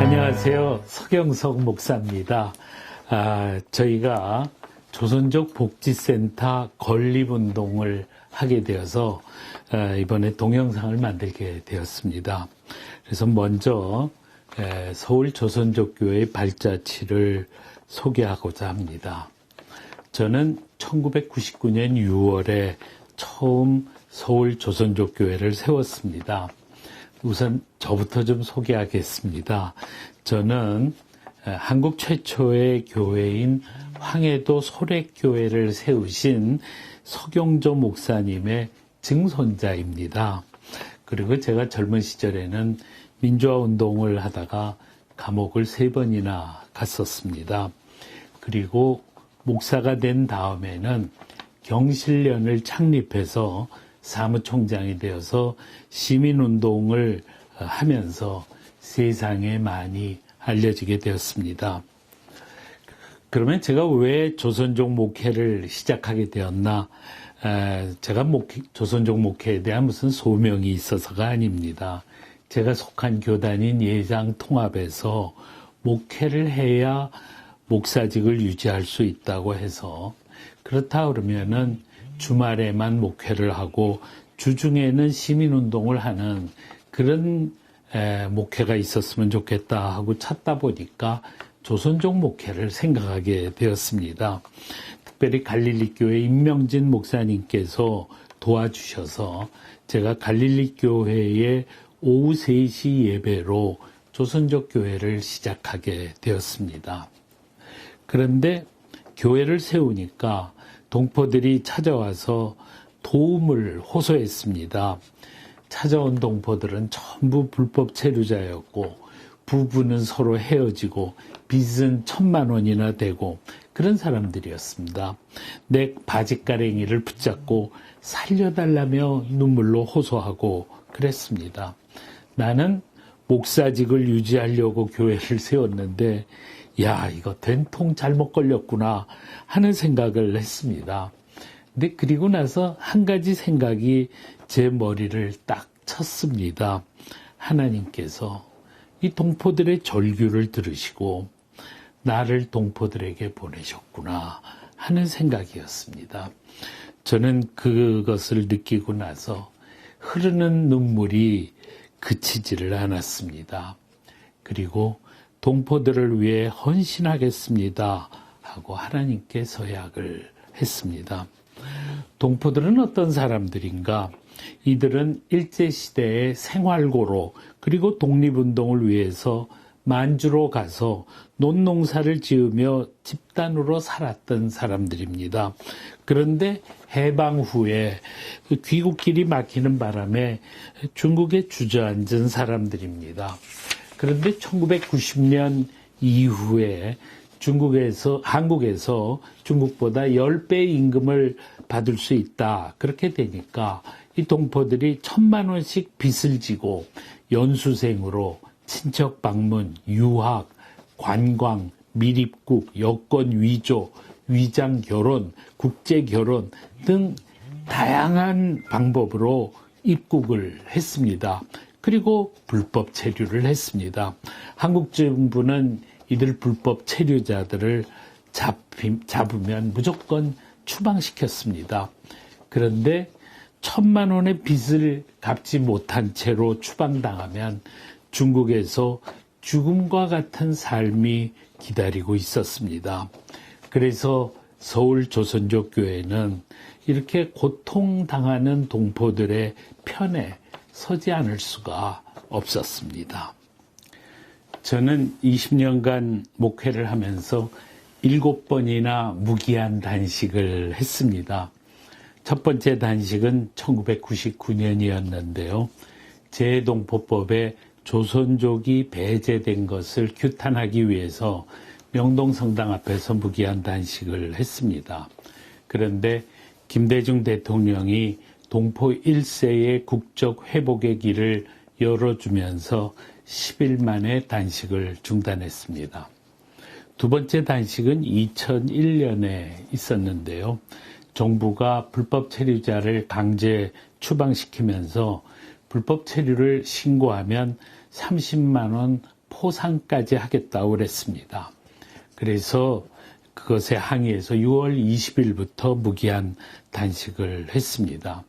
안녕하세요. 서경석 목사입니다. 저희가 조선족 복지센터 건립운동을 하게 되어서 이번에 동영상을 만들게 되었습니다. 그래서 먼저 서울 조선족교회 발자취를 소개하고자 합니다. 저는 1999년 6월에 처음 서울 조선족교회를 세웠습니다. 우선 저부터 좀 소개하겠습니다. 저는 한국 최초의 교회인 황해도 소렉교회를 세우신 서경조 목사님의 증손자입니다. 그리고 제가 젊은 시절에는 민주화운동을 하다가 감옥을 3번이나 갔었습니다. 그리고 목사가 된 다음에는 경실련을 창립해서 사무총장이 되어서 시민운동을 하면서 세상에 많이 알려지게 되었습니다. 그러면 제가 왜 조선족 목회를 시작하게 되었나? 제가 조선족 목회에 대한 무슨 소명이 있어서가 아닙니다. 제가 속한 교단인 예장통합에서 목회를 해야 목사직을 유지할 수 있다고 해서, 그렇다 그러면은 주말에만 목회를 하고 주중에는 시민운동을 하는 그런 목회가 있었으면 좋겠다 하고 찾다 보니까 조선족 목회를 생각하게 되었습니다. 특별히 갈릴리교회 임명진 목사님께서 도와주셔서 제가 갈릴리교회의 오후 3시 예배로 조선족 교회를 시작하게 되었습니다. 그런데 교회를 세우니까 동포들이 찾아와서 도움을 호소했습니다. 찾아온 동포들은 전부 불법 체류자였고 부부는 서로 헤어지고 빚은 1,000만 원이나 되고 그런 사람들이었습니다. 내 바지가랭이를 붙잡고 살려달라며 눈물로 호소하고 그랬습니다. 나는 목사직을 유지하려고 교회를 세웠는데 야, 이거 된통 잘못 걸렸구나 하는 생각을 했습니다. 근데 그리고 나서 한 가지 생각이 제 머리를 딱 쳤습니다. 하나님께서 이 동포들의 절규를 들으시고 나를 동포들에게 보내셨구나 하는 생각이었습니다. 저는 그것을 느끼고 나서 흐르는 눈물이 그치지를 않았습니다. 그리고 동포들을 위해 헌신하겠습니다 하고 하나님께 서약을 했습니다. 동포들은 어떤 사람들인가? 이들은 일제시대의 생활고로 그리고 독립운동을 위해서 만주로 가서 논농사를 지으며 집단으로 살았던 사람들입니다. 그런데 해방 후에 귀국길이 막히는 바람에 중국에 주저앉은 사람들입니다. 그런데 1990년 이후에 한국에서 중국보다 10배 임금을 받을 수 있다. 그렇게 되니까 이 동포들이 1,000만 원씩 빚을 지고 연수생으로 친척 방문, 유학, 관광, 미립국, 여권 위조, 위장 결혼, 국제 결혼 등 다양한 방법으로 입국을 했습니다. 그리고 불법 체류를 했습니다. 한국 정부는 이들 불법 체류자들을 잡으면 무조건 추방시켰습니다. 그런데 1,000만 원의 빚을 갚지 못한 채로 추방당하면 중국에서 죽음과 같은 삶이 기다리고 있었습니다. 그래서 서울 조선족교회는 이렇게 고통당하는 동포들의 편에 서지 않을 수가 없었습니다. 저는 20년간 목회를 하면서 7번이나 무기한 단식을 했습니다. 첫 번째 단식은 1999년이었는데요. 재동포법에 조선족이 배제된 것을 규탄하기 위해서 명동성당 앞에서 무기한 단식을 했습니다. 그런데 김대중 대통령이 동포 1세의 국적 회복의 길을 열어주면서 10일 만에 단식을 중단했습니다. 두 번째 단식은 2001년에 있었는데요. 정부가 불법 체류자를 강제 추방시키면서 불법 체류를 신고하면 30만 원 포상까지 하겠다고 그랬습니다. 그래서 그것에 항의해서 6월 20일부터 무기한 단식을 했습니다.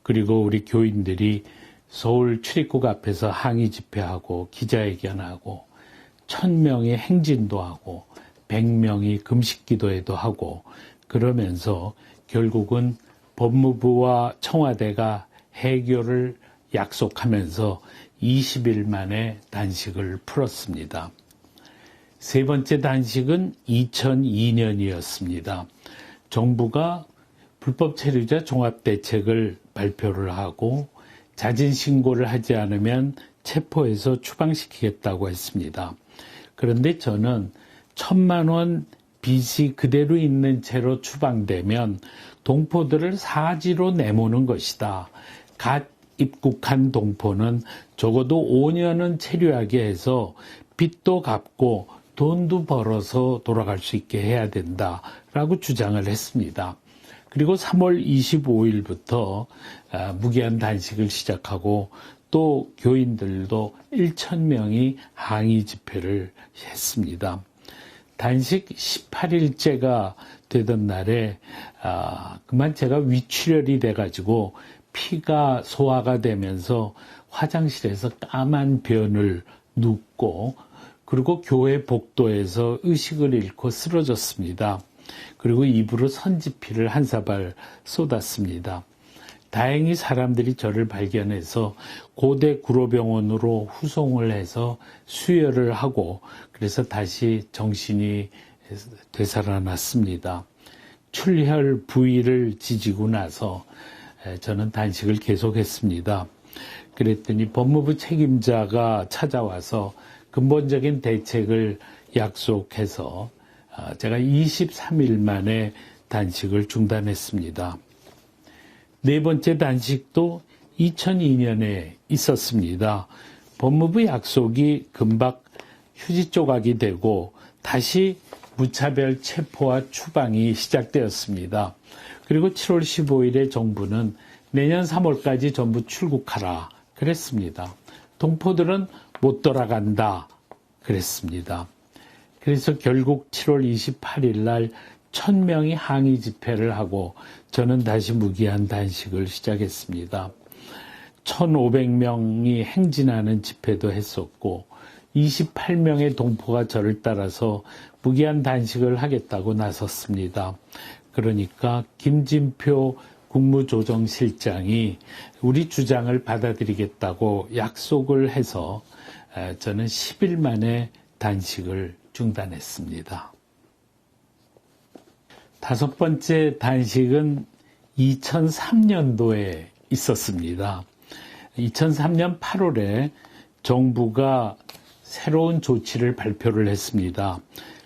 그리고 우리 교인들이 서울 출입국 앞에서 항의 집회하고 기자회견하고 1000명이 행진도 하고 100명이 금식기도회도 하고 그러면서 결국은 법무부와 청와대가 해결을 약속하면서 20일 만에 단식을 풀었습니다. 세 번째 단식은 2002년이었습니다. 정부가 불법 체류자 종합대책을 발표를 하고 자진 신고를 하지 않으면 체포해서 추방시키겠다고 했습니다. 그런데 저는 1000만 원 빚이 그대로 있는 채로 추방되면 동포들을 사지로 내모는 것이다. 갓 입국한 동포는 적어도 5년은 체류하게 해서 빚도 갚고 돈도 벌어서 돌아갈 수 있게 해야 된다라고 주장을 했습니다. 그리고 3월 25일부터 무기한 단식을 시작하고 또 교인들도 1,000명이 항의 집회를 했습니다. 단식 18일째가 되던 날에 그만 제가 위출혈이 돼가지고 피가 소화가 되면서 화장실에서 까만 변을 눕고 그리고 교회 복도에서 의식을 잃고 쓰러졌습니다. 그리고 입으로 선지피를 한 사발 쏟았습니다. 다행히 사람들이 저를 발견해서 고대 구로병원으로 후송을 해서 수혈을 하고 그래서 다시 정신이 되살아났습니다. 출혈 부위를 지지고 나서 저는 단식을 계속했습니다. 그랬더니 법무부 책임자가 찾아와서 근본적인 대책을 약속해서 제가 23일 만에 단식을 중단했습니다. 네 번째 단식도 2002년에 있었습니다. 법무부 약속이 금방 휴지 조각이 되고 다시 무차별 체포와 추방이 시작되었습니다. 그리고 7월 15일에 정부는 내년 3월까지 전부 출국하라 그랬습니다. 동포들은 못 돌아간다 그랬습니다. 그래서 결국 7월 28일 날 1000명이 항의 집회를 하고 저는 다시 무기한 단식을 시작했습니다. 1500명이 행진하는 집회도 했었고 28명의 동포가 저를 따라서 무기한 단식을 하겠다고 나섰습니다. 그러니까 김진표 국무조정실장이 우리 주장을 받아들이겠다고 약속을 해서 저는 10일 만에 단식을 중단했습니다. 다섯 번째 단식은 2003년도에 있었습니다. 2003년 8월에 정부가 새로운 조치를 발표를 했습니다.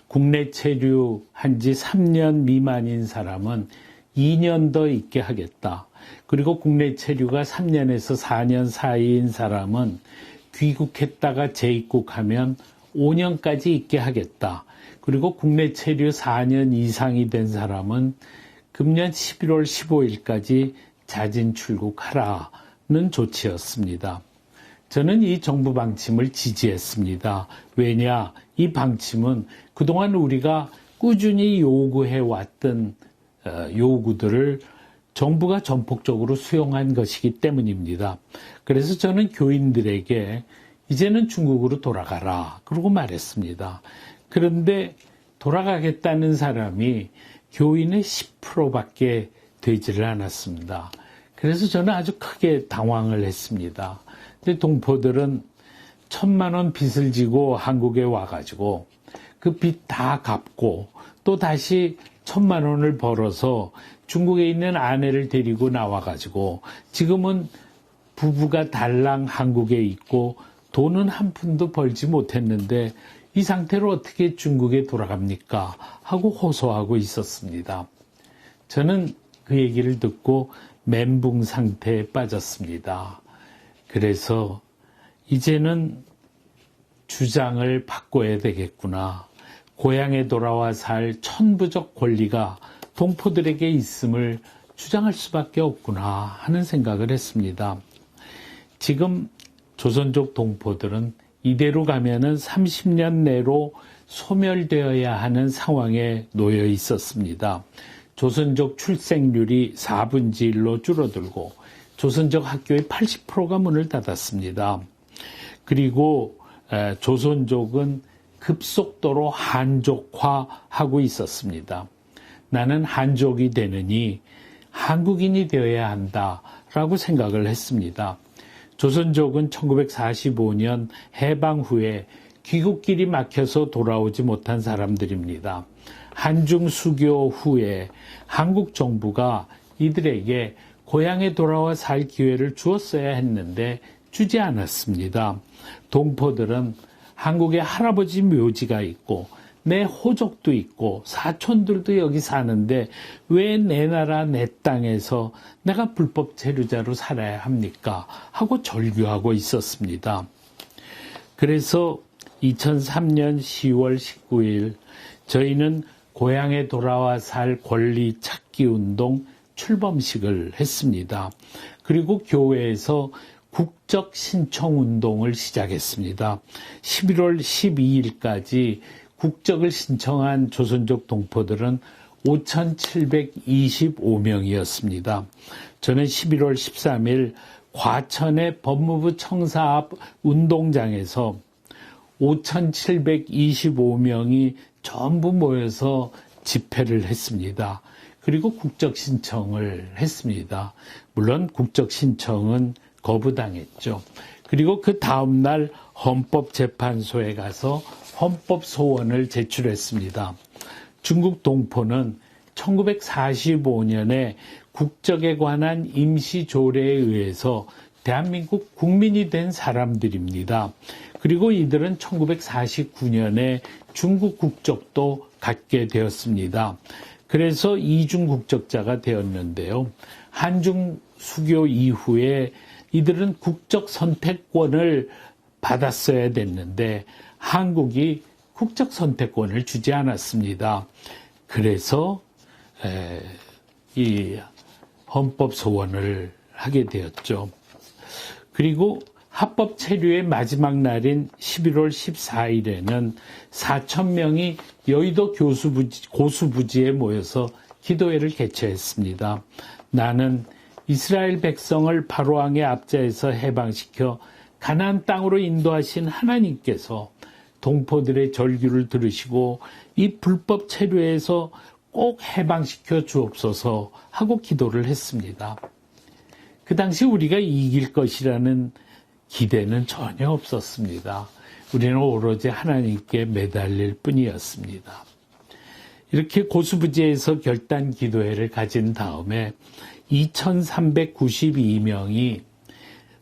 국내 체류한 지 3년 미만인 사람은 2년 더 있게 하겠다. 그리고 국내 체류가 3년에서 4년 사이인 사람은 귀국했다가 재입국하면 5년까지 있게 하겠다. 그리고 국내 체류 4년 이상이 된 사람은 금년 11월 15일까지 자진 출국하라는 조치였습니다. 저는 이 정부 방침을 지지했습니다. 왜냐? 이 방침은 그동안 우리가 꾸준히 요구해왔던 요구들을 정부가 전폭적으로 수용한 것이기 때문입니다. 그래서 저는 교인들에게 이제는 중국으로 돌아가라 그러고 말했습니다. 그런데 돌아가겠다는 사람이 교인의 10%밖에 되지를 않았습니다. 그래서 저는 아주 크게 당황을 했습니다. 근데 동포들은 1000만 원 빚을 지고 한국에 와가지고 그 빚 다 갚고 또 다시 1000만 원을 벌어서 중국에 있는 아내를 데리고 나와가지고 지금은 부부가 달랑 한국에 있고 돈은 한 푼도 벌지 못했는데 이 상태로 어떻게 중국에 돌아갑니까? 하고 호소하고 있었습니다. 저는 그 얘기를 듣고 멘붕 상태에 빠졌습니다. 그래서 이제는 주장을 바꿔야 되겠구나. 고향에 돌아와 살 천부적 권리가 동포들에게 있음을 주장할 수밖에 없구나 하는 생각을 했습니다. 지금 조선족 동포들은 이대로 가면은 30년 내로 소멸되어야 하는 상황에 놓여 있었습니다. 조선족 출생률이 4분의 1로 줄어들고 조선족 학교의 80%가 문을 닫았습니다. 그리고 조선족은 급속도로 한족화하고 있었습니다. 나는 한족이 되느니 한국인이 되어야 한다라고 생각을 했습니다. 조선족은 1945년 해방 후에 귀국길이 막혀서 돌아오지 못한 사람들입니다. 한중 수교 후에 한국 정부가 이들에게 고향에 돌아와 살 기회를 주었어야 했는데 주지 않았습니다. 동포들은 한국에 할아버지 묘지가 있고 내 호족도 있고 사촌들도 여기 사는데 왜 내 나라 내 땅에서 내가 불법 체류자로 살아야 합니까? 하고 절규하고 있었습니다. 그래서 2003년 10월 19일 저희는 고향에 돌아와 살 권리 찾기 운동 출범식을 했습니다. 그리고 교회에서 국적 신청 운동을 시작했습니다. 11월 12일까지 국적을 신청한 조선족 동포들은 5,725명이었습니다. 저는 11월 13일 과천의 법무부 청사 앞 운동장에서 5,725명이 전부 모여서 집회를 했습니다. 그리고 국적 신청을 했습니다. 물론 국적 신청은 거부당했죠. 그리고 그 다음날 헌법재판소에 가서 헌법소원을 제출했습니다. 중국 동포는 1945년에 국적에 관한 임시조례에 의해서 대한민국 국민이 된 사람들입니다. 그리고 이들은 1949년에 중국 국적도 갖게 되었습니다. 그래서 이중 국적자가 되었는데요. 한중 수교 이후에 이들은 국적 선택권을 받았어야 됐는데 한국이 국적 선택권을 주지 않았습니다. 그래서 이 헌법 소원을 하게 되었죠. 그리고 합법 체류의 마지막 날인 11월 14일에는 4,000명이 여의도 고수부지에 모여서 기도회를 개최했습니다. 나는 이스라엘 백성을 바로왕의 압제에서 해방시켜 가나안 땅으로 인도하신 하나님께서 동포들의 절규를 들으시고 이 불법 체류에서 꼭 해방시켜 주옵소서 하고 기도를 했습니다. 그 당시 우리가 이길 것이라는 기대는 전혀 없었습니다. 우리는 오로지 하나님께 매달릴 뿐이었습니다. 이렇게 고수부지에서 결단 기도회를 가진 다음에 2,392명이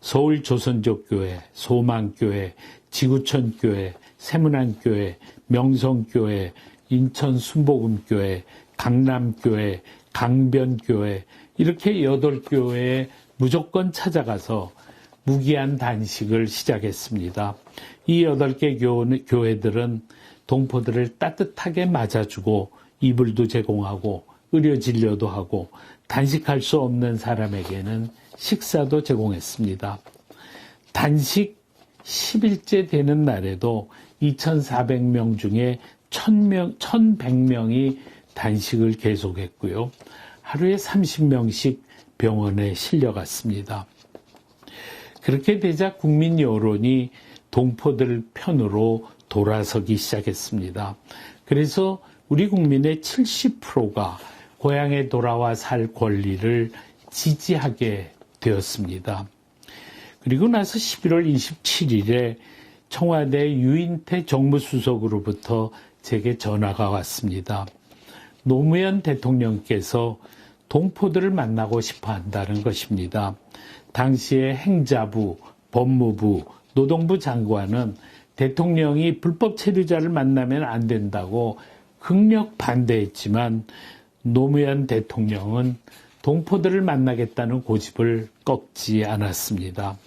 서울 조선족교회, 소망교회, 지구촌교회, 세문안교회, 명성교회, 인천 순복음교회, 강남교회, 강변교회 이렇게 8교회에 무조건 찾아가서 무기한 단식을 시작했습니다. 이 8개 교회들은 동포들을 따뜻하게 맞아주고 이불도 제공하고 의료진료도 하고 단식할 수 없는 사람에게는 식사도 제공했습니다. 단식 10일째 되는 날에도 2,400명 중에 1,100명이 단식을 계속했고요. 하루에 30명씩 병원에 실려갔습니다. 그렇게 되자 국민 여론이 동포들 편으로 돌아서기 시작했습니다. 그래서 우리 국민의 70%가 고향에 돌아와 살 권리를 지지하게 되었습니다. 그리고 나서 11월 27일에 청와대 유인태 정무수석으로부터 제게 전화가 왔습니다. 노무현 대통령께서 동포들을 만나고 싶어 한다는 것입니다. 당시에 행자부, 법무부, 노동부 장관은 대통령이 불법 체류자를 만나면 안 된다고 극력 반대했지만 노무현 대통령은 동포들을 만나겠다는 고집을 꺾지 않았습니다.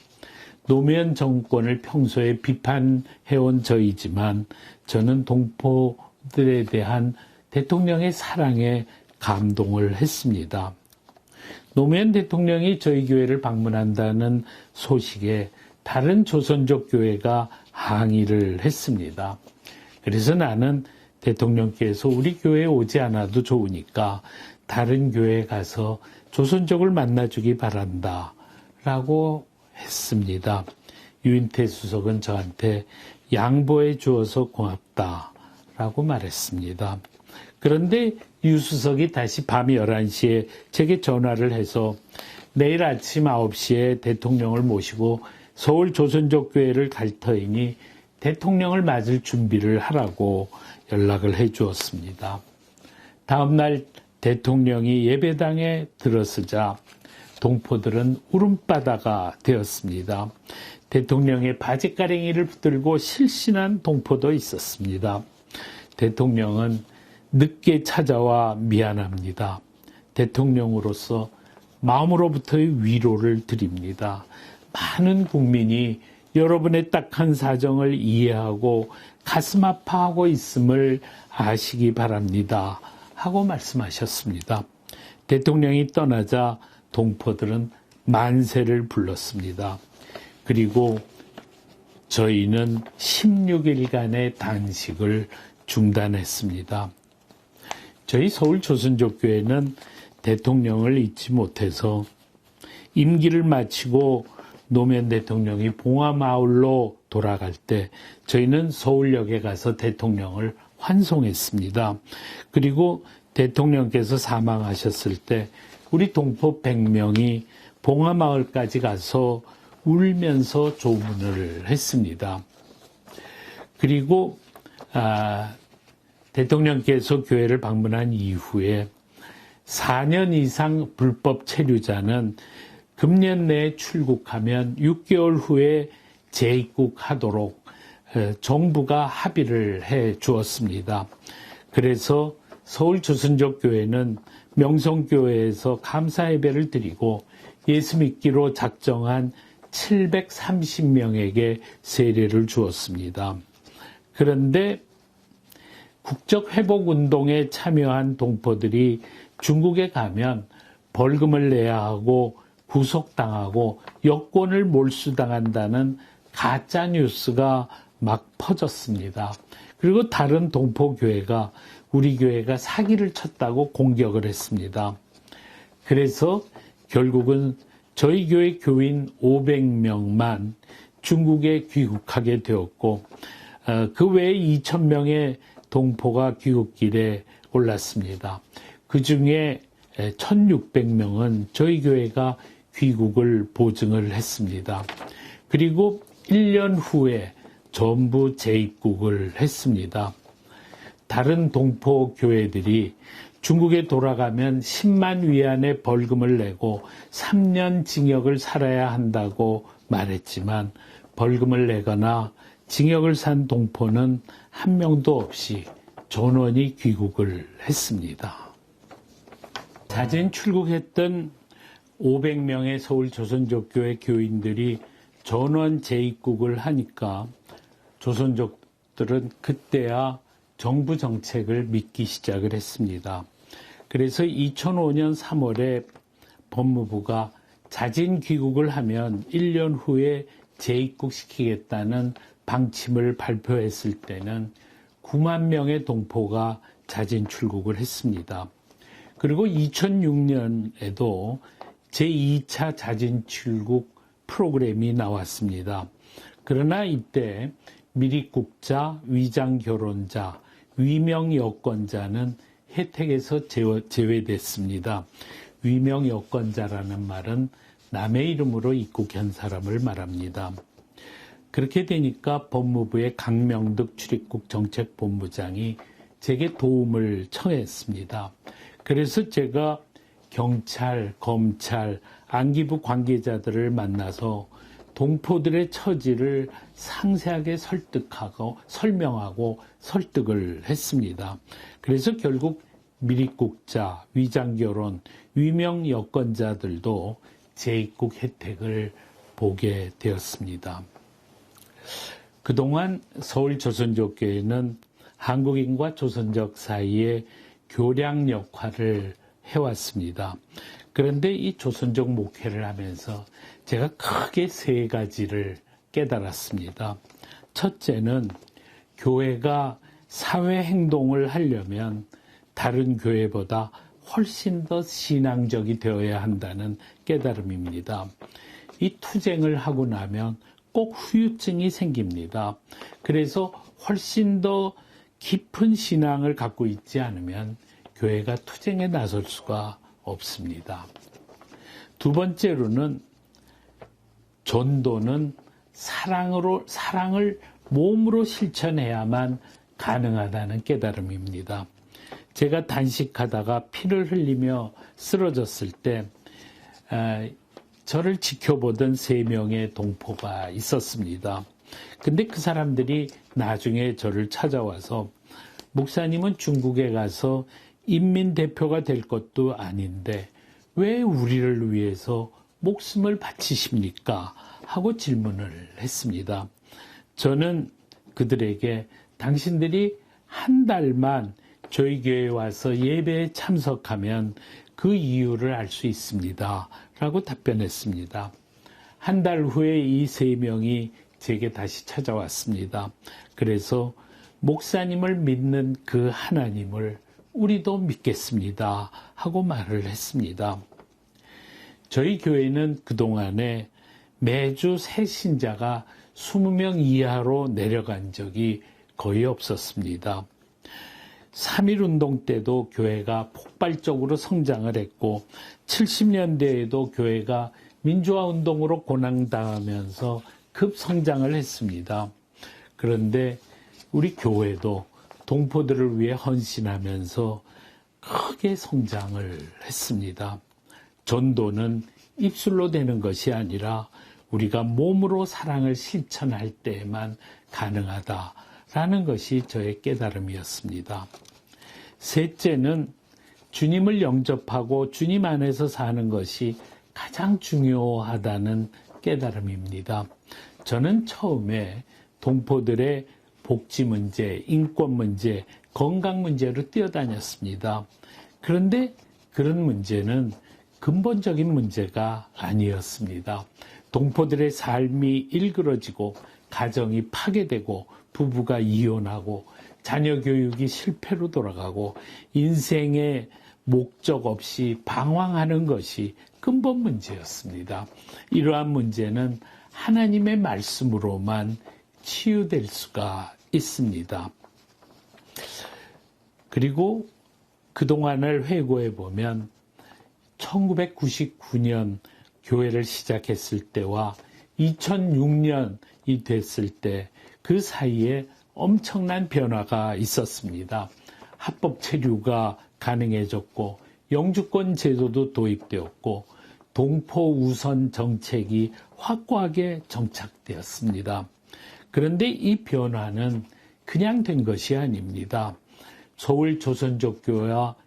노무현 정권을 평소에 비판해온 저이지만 저는 동포들에 대한 대통령의 사랑에 감동을 했습니다. 노무현 대통령이 저희 교회를 방문한다는 소식에 다른 조선족 교회가 항의를 했습니다. 그래서 나는 대통령께서 우리 교회에 오지 않아도 좋으니까 다른 교회에 가서 조선족을 만나주기 바란다 라고 했습니다. 유인태 수석은 저한테 양보해 주어서 고맙다 라고 말했습니다. 그런데 유 수석이 다시 밤 11시에 제게 전화를 해서 내일 아침 9시에 대통령을 모시고 서울 조선족교회를 갈 터이니 대통령을 맞을 준비를 하라고 연락을 해 주었습니다. 다음날 대통령이 예배당에 들어서자 동포들은 울음바다가 되었습니다. 대통령의 바지가랭이를 붙들고 실신한 동포도 있었습니다. 대통령은 늦게 찾아와 미안합니다. 대통령으로서 마음으로부터의 위로를 드립니다. 많은 국민이 여러분의 딱한 사정을 이해하고 가슴 아파하고 있음을 아시기 바랍니다. 하고 말씀하셨습니다. 대통령이 떠나자 동포들은 만세를 불렀습니다. 그리고 저희는 16일간의 단식을 중단했습니다. 저희 서울 조선족교회는 대통령을 잊지 못해서 임기를 마치고 노무현 대통령이 봉화마을로 돌아갈 때 저희는 서울역에 가서 대통령을 환송했습니다. 그리고 대통령께서 사망하셨을 때 우리 동포 100명이 봉화마을까지 가서 울면서 조문을 했습니다. 그리고 대통령께서 교회를 방문한 이후에 4년 이상 불법 체류자는 금년 내에 출국하면 6개월 후에 재입국하도록 정부가 합의를 해 주었습니다. 그래서 서울 조선족교회는 명성교회에서 감사 예배를 드리고 예수 믿기로 작정한 730명에게 세례를 주었습니다. 그런데 국적회복운동에 참여한 동포들이 중국에 가면 벌금을 내야 하고 구속당하고 여권을 몰수당한다는 가짜뉴스가 막 퍼졌습니다. 그리고 다른 동포교회가 우리 교회가 사기를 쳤다고 공격을 했습니다. 그래서 결국은 저희 교회 교인 500명만 중국에 귀국하게 되었고 그 외에 2,000명의 동포가 귀국길에 올랐습니다. 그중에 1,600명은 저희 교회가 귀국을 보증을 했습니다. 그리고 1년 후에 전부 재입국을 했습니다. 다른 동포 교회들이 중국에 돌아가면 10만 위안의 벌금을 내고 3년 징역을 살아야 한다고 말했지만 벌금을 내거나 징역을 산 동포는 한 명도 없이 전원이 귀국을 했습니다. 자진 출국했던 500명의 서울 조선족교회 교인들이 전원 재입국을 하니까 조선족들은 그때야 정부 정책을 믿기 시작을 했습니다. 그래서 2005년 3월에 법무부가 자진 귀국을 하면 1년 후에 재입국시키겠다는 방침을 발표했을 때는 9만 명의 동포가 자진 출국을 했습니다. 그리고 2006년에도 제2차 자진 출국 프로그램이 나왔습니다. 그러나 이때 미립국자, 위장결혼자, 위명여권자는 혜택에서 제외됐습니다. 위명여권자라는 말은 남의 이름으로 입국한 사람을 말합니다. 그렇게 되니까 법무부의 강명득 출입국 정책본부장이 제게 도움을 청했습니다. 그래서 제가 경찰, 검찰, 안기부 관계자들을 만나서 동포들의 처지를 상세하게 설명하고 설득을 했습니다. 그래서 결국 미립국자, 위장결혼, 위명여권자들도 재입국 혜택을 보게 되었습니다. 그동안 서울 조선족교회는 한국인과 조선족 사이에 교량 역할을 해왔습니다. 그런데 이 조선족 목회를 하면서 제가 크게 세 가지를 깨달았습니다. 첫째는 교회가 사회 행동을 하려면 다른 교회보다 훨씬 더 신앙적이 되어야 한다는 깨달음입니다. 이 투쟁을 하고 나면 꼭 후유증이 생깁니다. 그래서 훨씬 더 깊은 신앙을 갖고 있지 않으면 교회가 투쟁에 나설 수가 없습니다. 두 번째로는 전도는 사랑을 몸으로 실천해야만 가능하다는 깨달음입니다. 제가 단식하다가 피를 흘리며 쓰러졌을 때 저를 지켜보던 3명의 동포가 있었습니다. 근데 그 사람들이 나중에 저를 찾아와서 목사님은 중국에 가서 인민대표가 될 것도 아닌데 왜 우리를 위해서 목숨을 바치십니까? 하고 질문을 했습니다. 저는 그들에게 당신들이 한 달만 저희 교회에 와서 예배에 참석하면 그 이유를 알 수 있습니다. 라고 답변했습니다. 한 달 후에 이 3명이 제게 다시 찾아왔습니다. 그래서 목사님을 믿는 그 하나님을 우리도 믿겠습니다. 하고 말을 했습니다. 저희 교회는 그동안에 매주 새 신자가 20명 이하로 내려간 적이 거의 없었습니다. 3.1운동 때도 교회가 폭발적으로 성장을 했고 70년대에도 교회가 민주화운동으로 고난당하면서 급성장을 했습니다. 그런데 우리 교회도 동포들을 위해 헌신하면서 크게 성장을 했습니다. 전도는 입술로 되는 것이 아니라 우리가 몸으로 사랑을 실천할 때에만 가능하다라는 것이 저의 깨달음이었습니다. 셋째는 주님을 영접하고 주님 안에서 사는 것이 가장 중요하다는 깨달음입니다. 저는 처음에 동포들의 복지 문제, 인권 문제, 건강 문제로 뛰어다녔습니다. 그런데 그런 문제는 근본적인 문제가 아니었습니다. 동포들의 삶이 일그러지고 가정이 파괴되고 부부가 이혼하고 자녀 교육이 실패로 돌아가고 인생의 목적 없이 방황하는 것이 근본 문제였습니다. 이러한 문제는 하나님의 말씀으로만 치유될 수가 있습니다. 그리고 그동안을 회고해 보면 1999년 교회를 시작했을 때와 2006년이 됐을 때 그 사이에 엄청난 변화가 있었습니다. 합법 체류가 가능해졌고 영주권 제도도 도입되었고 동포 우선 정책이 확고하게 정착되었습니다. 그런데 이 변화는 그냥 된 것이 아닙니다. 서울 조선족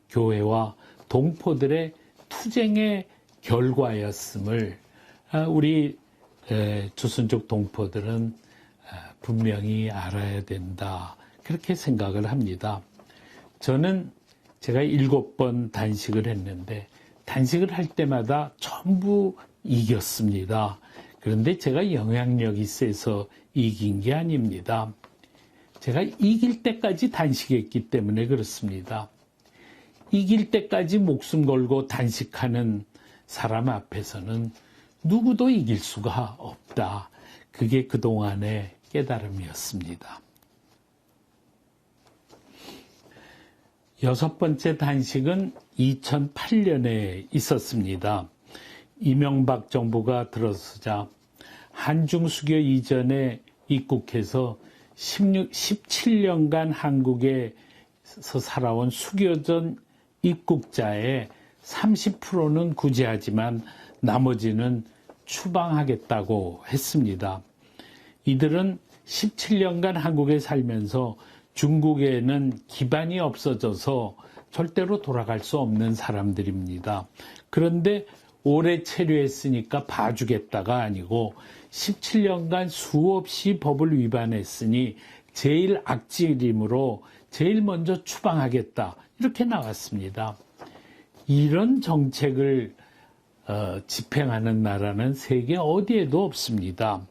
교회와 동포들의 투쟁의 결과였음을 우리 조선족 동포들은 분명히 알아야 된다. 그렇게 생각을 합니다. 저는 제가 7번 단식을 했는데 단식을 할 때마다 전부 이겼습니다. 그런데 제가 영향력이 세서 이긴 게 아닙니다. 제가 이길 때까지 단식했기 때문에 그렇습니다. 이길 때까지 목숨 걸고 단식하는 사람 앞에서는 누구도 이길 수가 없다. 그게 그동안의 깨달음이었습니다. 6번째 단식은 2008년에 있었습니다. 이명박 정부가 들어서자 한중수교 이전에 입국해서 17년간 한국에서 살아온 수교전 입국자의 30%는 구제하지만 나머지는 추방하겠다고 했습니다. 이들은 17년간 한국에 살면서 중국에는 기반이 없어져서 절대로 돌아갈 수 없는 사람들입니다. 그런데 오래 체류했으니까 봐주겠다가 아니고 17년간 수없이 법을 위반했으니 제일 악질임으로 제일 먼저 추방하겠다. 이렇게 나왔습니다. 이런 정책을 집행하는 나라는 세계 어디에도 없습니다.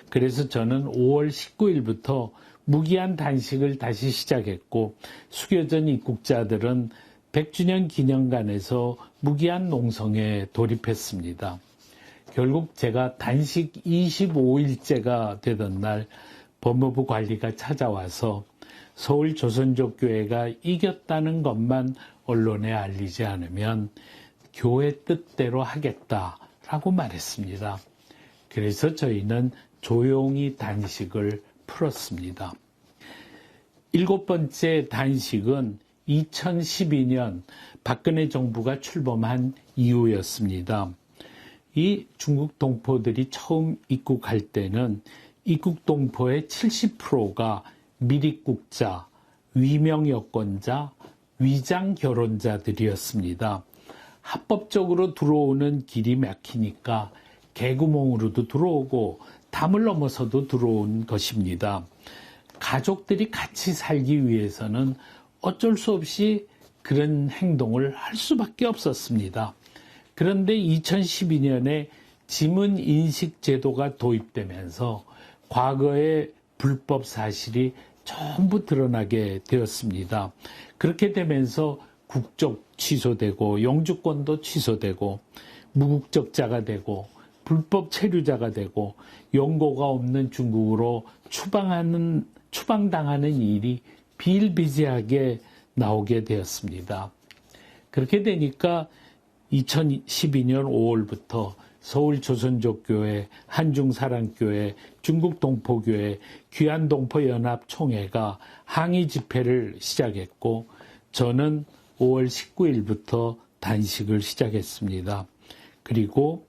그래서 저는 5월 19일부터 무기한 단식을 다시 시작했고 수교전 입국자들은 100주년 기념관에서 무기한 농성에 돌입했습니다. 결국 제가 단식 25일째가 되던 날 법무부 관리가 찾아와서 서울 조선족교회가 이겼다는 것만 언론에 알리지 않으면 교회 뜻대로 하겠다라고 말했습니다. 그래서 저희는 조용히 단식을 풀었습니다. 7번째 단식은 2012년 박근혜 정부가 출범한 이후였습니다. 이 중국 동포들이 처음 입국할 때는 입국 동포의 70%가 미입국자, 위명 여권자, 위장 결혼자들이었습니다. 합법적으로 들어오는 길이 막히니까 개구멍으로도 들어오고 담을 넘어서도 들어온 것입니다. 가족들이 같이 살기 위해서는 어쩔 수 없이 그런 행동을 할 수밖에 없었습니다. 그런데 2012년에 지문 인식 제도가 도입되면서 과거의 불법 사실이 전부 드러나게 되었습니다. 그렇게 되면서 국적 취소되고 영주권도 취소되고 무국적자가 되고 불법 체류자가 되고 연고가 없는 중국으로 추방당하는 일이 비일비재하게 나오게 되었습니다. 그렇게 되니까 2012년 5월부터 서울조선족교회, 한중사랑교회, 중국동포교회, 귀한동포연합총회가 항의 집회를 시작했고 저는 5월 19일부터 단식을 시작했습니다. 그리고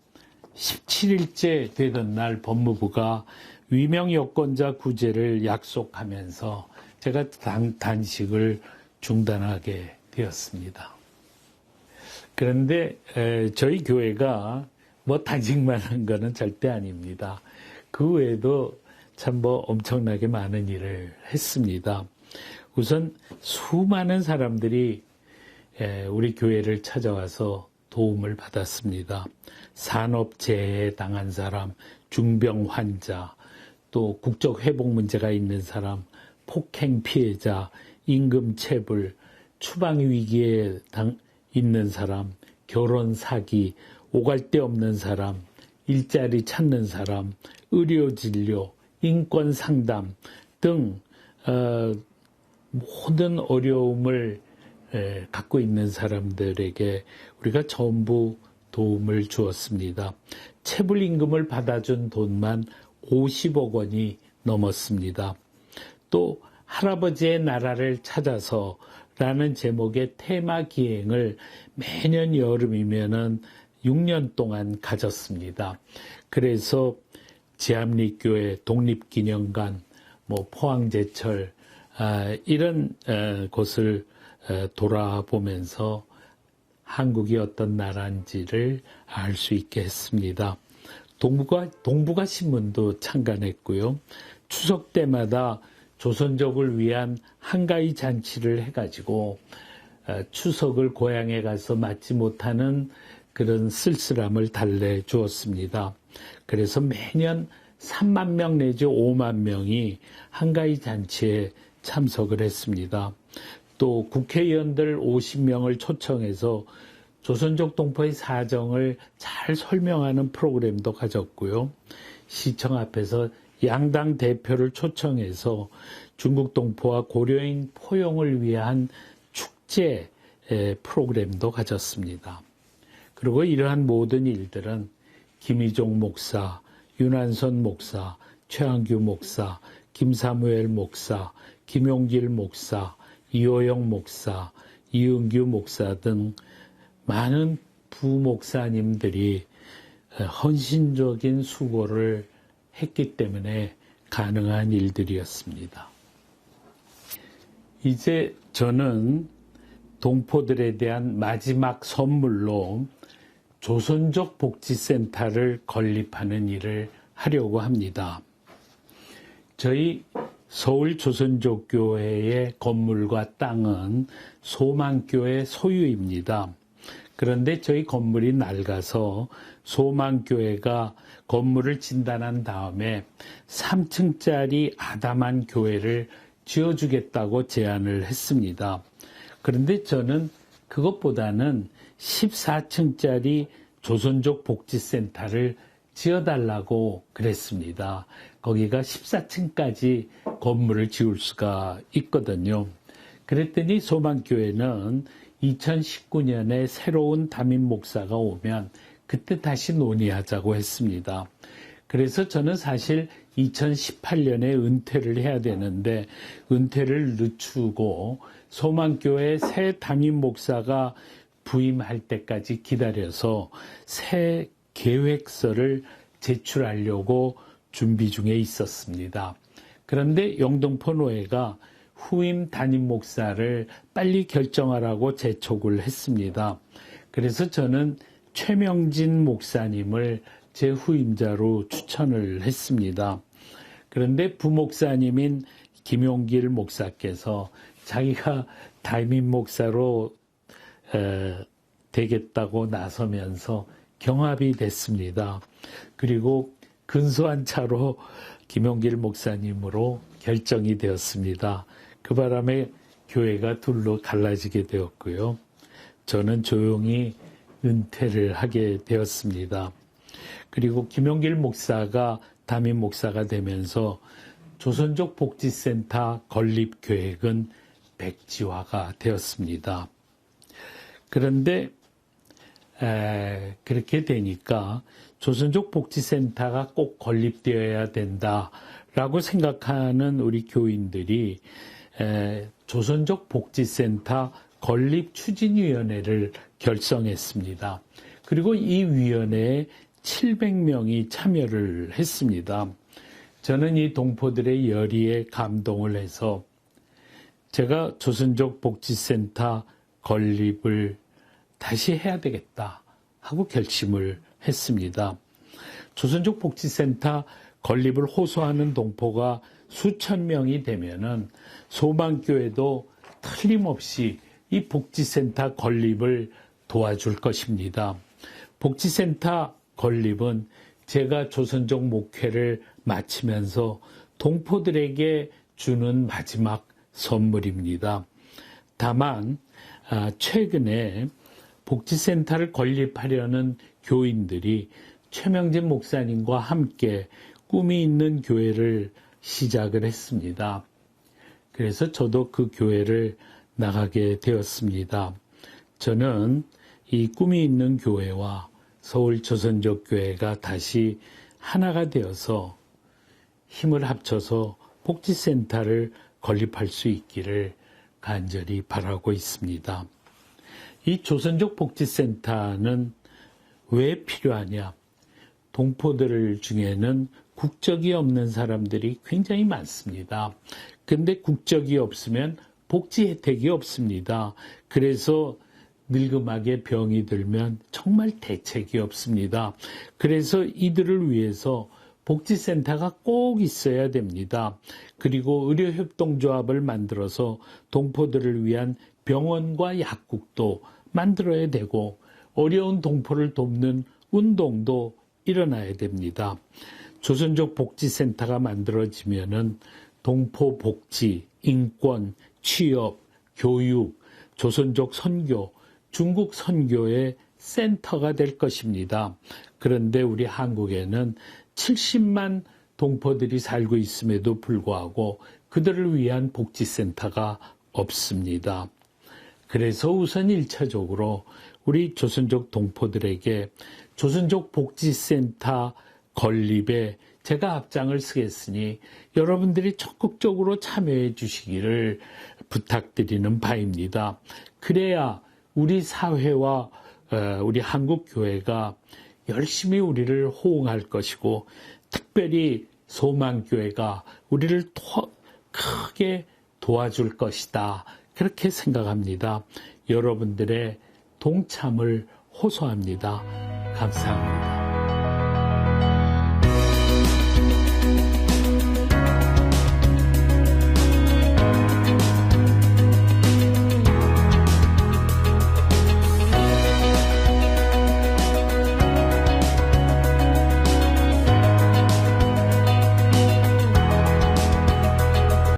17일째 되던 날 법무부가 위명여권자 구제를 약속하면서 제가 단식을 중단하게 되었습니다. 그런데 저희 교회가 단식만 한 거는 절대 아닙니다. 그 외에도 참 엄청나게 많은 일을 했습니다. 우선 수많은 사람들이 우리 교회를 찾아와서 도움을 받았습니다. 산업재해에 당한 사람, 중병 환자, 또 국적회복 문제가 있는 사람, 폭행 피해자, 임금체불, 추방위기에 있는 사람, 결혼 사기, 오갈 데 없는 사람, 일자리 찾는 사람, 의료진료, 인권상담 등 모든 어려움을 갖고 있는 사람들에게 우리가 전부 도움을 주었습니다. 체불임금을 받아준 돈만 50억 원이 넘었습니다. 또 할아버지의 나라를 찾아서 라는 제목의 테마 기행을 매년 여름이면은 6년 동안 가졌습니다. 그래서 지암리교회, 독립기념관, 포항제철 이런 곳을 돌아보면서 한국이 어떤 나라인지를 알 수 있게 했습니다. 동북아 신문도 창간했고요. 추석 때마다 조선족을 위한 한가위 잔치를 해가지고 추석을 고향에 가서 맞지 못하는 그런 쓸쓸함을 달래주었습니다. 그래서 매년 3만 명 내지 5만 명이 한가위 잔치에 참석을 했습니다. 또 국회의원들 50명을 초청해서 조선족 동포의 사정을 잘 설명하는 프로그램도 가졌고요. 시청 앞에서 양당 대표를 초청해서 중국 동포와 고려인 포용을 위한 축제 프로그램도 가졌습니다. 그리고 이러한 모든 일들은 김희종 목사, 윤한선 목사, 최한규 목사, 김사무엘 목사, 김용길 목사, 이호영 목사, 이은규 목사 등 많은 부목사님들이 헌신적인 수고를 했기 때문에 가능한 일들이었습니다. 이제 저는 동포들에 대한 마지막 선물로 조선족 복지센터를 건립하는 일을 하려고 합니다. 저희 서울 조선족교회의 건물과 땅은 소망교회 소유입니다. 그런데 저희 건물이 낡아서 소망교회가 건물을 진단한 다음에 3층짜리 아담한 교회를 지어주겠다고 제안을 했습니다. 그런데 저는 그것보다는 14층짜리 조선족 복지센터를 지어달라고 그랬습니다. 거기가 14층까지 건물을 지을 수가 있거든요. 그랬더니 소망교회는 2019년에 새로운 담임 목사가 오면 그때 다시 논의하자고 했습니다. 그래서 저는 사실 2018년에 은퇴를 해야 되는데 은퇴를 늦추고 소망교회 새 담임 목사가 부임할 때까지 기다려서 새 계획서를 제출하려고 준비 중에 있었습니다. 그런데 영등포노회가 후임 담임 목사를 빨리 결정하라고 재촉을 했습니다. 그래서 저는 최명진 목사님을 제 후임자로 추천을 했습니다. 그런데 부목사님인 김용길 목사께서 자기가 담임 목사로 되겠다고 나서면서 경합이 됐습니다. 그리고 근소한 차로 김용길 목사님으로 결정이 되었습니다. 그 바람에 교회가 둘로 갈라지게 되었고요. 저는 조용히 은퇴를 하게 되었습니다. 그리고 김용길 목사가 담임 목사가 되면서 조선족 복지센터 건립 계획은 백지화가 되었습니다. 그런데 그렇게 되니까 조선족 복지센터가 꼭 건립되어야 된다라고 생각하는 우리 교인들이 조선족 복지센터 건립 추진위원회를 결성했습니다. 그리고 이 위원회에 700명이 참여를 했습니다. 저는 이 동포들의 열의에 감동을 해서 제가 조선족 복지센터 건립을 다시 해야 되겠다 하고 결심을 했습니다. 조선족 복지센터 건립을 호소하는 동포가 수천 명이 되면은 소망교회도 틀림없이 이 복지센터 건립을 도와줄 것입니다. 복지센터 건립은 제가 조선족 목회를 마치면서 동포들에게 주는 마지막 선물입니다. 다만 최근에 복지센터를 건립하려는 교인들이 최명진 목사님과 함께 꿈이 있는 교회를 시작을 했습니다. 그래서 저도 그 교회를 나가게 되었습니다. 저는 이 꿈이 있는 교회와 서울 조선족 교회가 다시 하나가 되어서 힘을 합쳐서 복지센터를 건립할 수 있기를 간절히 바라고 있습니다. 이 조선족 복지센터는 왜 필요하냐? 동포들 중에는 국적이 없는 사람들이 굉장히 많습니다. 근데 국적이 없으면 복지 혜택이 없습니다. 그래서 늙음하게 병이 들면 정말 대책이 없습니다. 그래서 이들을 위해서 복지센터가 꼭 있어야 됩니다. 그리고 의료협동조합을 만들어서 동포들을 위한 병원과 약국도 만들어야 되고 어려운 동포를 돕는 운동도 일어나야 됩니다. 조선족 복지센터가 만들어지면은 동포 복지, 인권, 취업, 교육, 조선족 선교, 중국 선교의 센터가 될 것입니다. 그런데 우리 한국에는 70만 동포들이 살고 있음에도 불구하고 그들을 위한 복지센터가 없습니다. 그래서 우선 1차적으로 우리 조선족 동포들에게 조선족 복지센터 건립에 제가 앞장을 서겠으니 여러분들이 적극적으로 참여해 주시기를 부탁드리는 바입니다. 그래야 우리 사회와 우리 한국교회가 열심히 우리를 호응할 것이고 특별히 소망교회가 우리를 크게 도와줄 것이다. 그렇게 생각합니다. 여러분들의 동참을 호소합니다. 감사합니다.